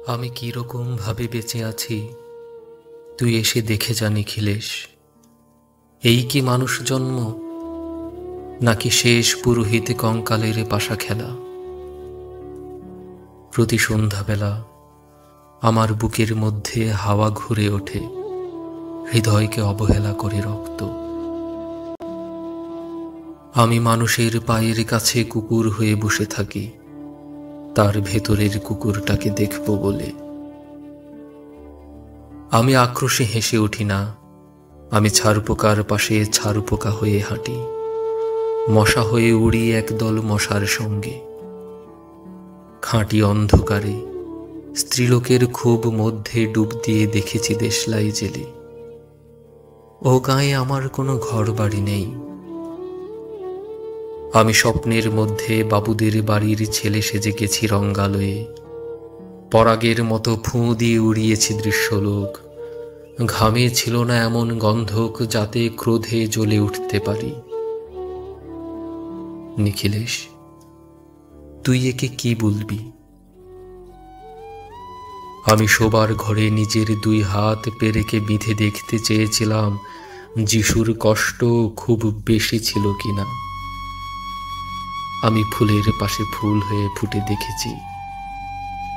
আমি কিরকম ভাবে বেঁচে আছি তুই এসে দেখে যা নিখিলেশ। এই কি মানুষ জন্ম, নাকি শেষ পুরোহিতে কঙ্কালের পাশা খেলা? প্রতি সন্ধ্যাবেলা আমার বুকের মধ্যে হাওয়া ঘুরে ওঠে, হৃদয়কে অবহেলা করে রক্ত। আমি মানুষের পায়ের কাছে কুকুর হয়ে বসে থাকি, তার ভেতরের কুকুরটাকে দেখব বলে। আমি আক্রোশে হেসে উঠি না, আমি ছারপোকার পাশে ছারপোকা হয়ে হাঁটি, মশা হয়ে উড়ি একদল মশার সঙ্গে। খাঁটি অন্ধকারে স্ত্রীলোকের খুব মধ্যে ডুব দিয়ে দেখেছি দেশলাই জেলে। ও গায়ে আমার কোনো ঘর বাড়ি নেই। আমি স্বপ্নের মধ্যে বাবুদের বাড়ির ছেলে সেজে গেছি রঙ্গালয়ে, পরাগের মতো ফুঁ দিয়ে উড়িয়েছি দৃশ্যলোক। ঘামে ছিল না এমন গন্ধক যাতে ক্রোধে জ্বলে উঠতে পারি। নিখিলেশ, তুই একে কি বলবি? আমি শোবার ঘরে নিজের দুই হাত পেরেকে বিঁধে দেখতে চেয়েছিলাম যিশুর কষ্ট খুব বেশি ছিল কিনা। আমি ফুলের পাশে ফুল হয়ে ফুটে দেখেছি,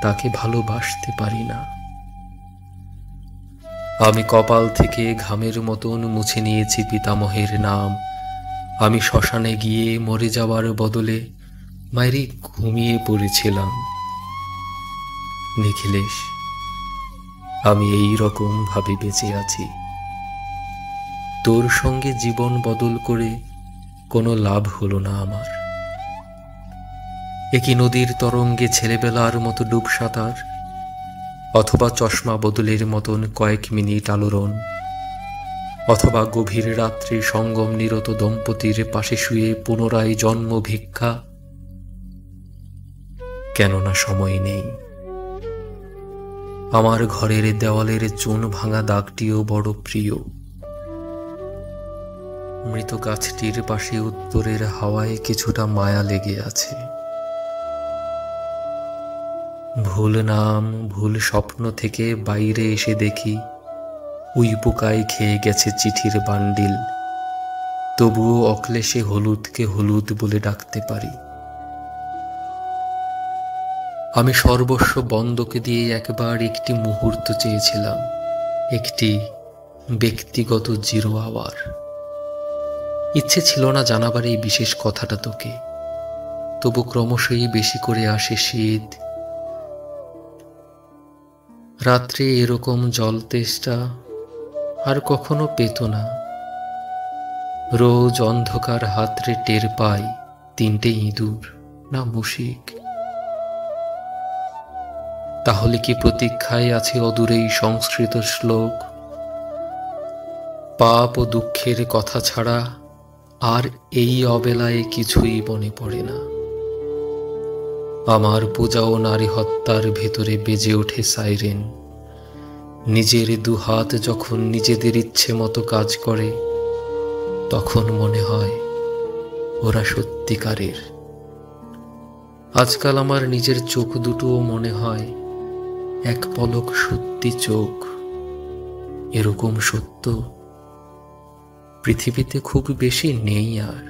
তাকে ভালোবাসতে পারি না। আমি কপাল থেকে ঘামের মতন মুছে নিয়েছি পিতামহের নাম। আমি শ্মশানে গিয়ে মরে যাওয়ার বদলে মায়েরই ঘুমিয়ে পড়েছিলাম। নিখিলেশ, আমি এই রকম ভাবে বেঁচে আছি। তোর সঙ্গে জীবন বদল করে কোনো লাভ হলো না আমার। একই নদীর তরঙ্গে ছেলেবেলার মতো ডুব সাঁতার, অথবা চশমা বদলের মতন কয়েক মিনিট আলোড়ন, অথবা গভীর রাত্রে সঙ্গম নিরত দম্পতির পাশে শুয়ে পুনরায় জন্ম ভিক্ষা। কেননা সময় নেই। আমার ঘরের দেওয়ালের চুন ভাঙা দাগটিও বড় প্রিয়। মৃত গাছটির পাশে উত্তরের হাওয়ায় কিছুটা মায়া লেগে আছে। ভুল নাম ভুল স্বপ্ন থেকে বাইরে এসে দেখি উইপোকায় খেয়ে গেছে চিঠির বান্ডিল। তবুও অক্লেশে হলুদকে হলুদ বলে ডাকতে পারি। আমি সর্বস্ব বন্ধকে দিয়ে একবার একটি মুহূর্ত চেয়েছিলাম, একটি ব্যক্তিগত জিরো আওয়ার। ইচ্ছে ছিল না জানাবার এই বিশেষ কথাটা তোকে, তবু ক্রমশই বেশি করে আসে শীত। রাত্রে এরকম জল তেষ্টা আর কখনো পেত না। রোজ অন্ধকার হাতড়ে টের পাই তিনটে ইঁদুর না মুশিক। তাহলে কি প্রতীক্ষায় আছে অদূরেই সংস্কৃত শ্লোক? পাপ ও দুঃখের কথা ছাড়া আর এই অবেলায় কিছুই মনে পড়ে না। আমার পূজা ও নারী হত্যার ভেতরে বেজে ওঠে সাইরেন। নিজের দুহাত যখন নিজেদের ইচ্ছে মতো কাজ করে, তখন মনে হয় ওরা সত্যিকারের। আজকাল আমার নিজের চোখ দুটোও মনে হয় এক পলক সত্যি চোখ। এরকম সত্য পৃথিবীতে খুব বেশি নেই আর।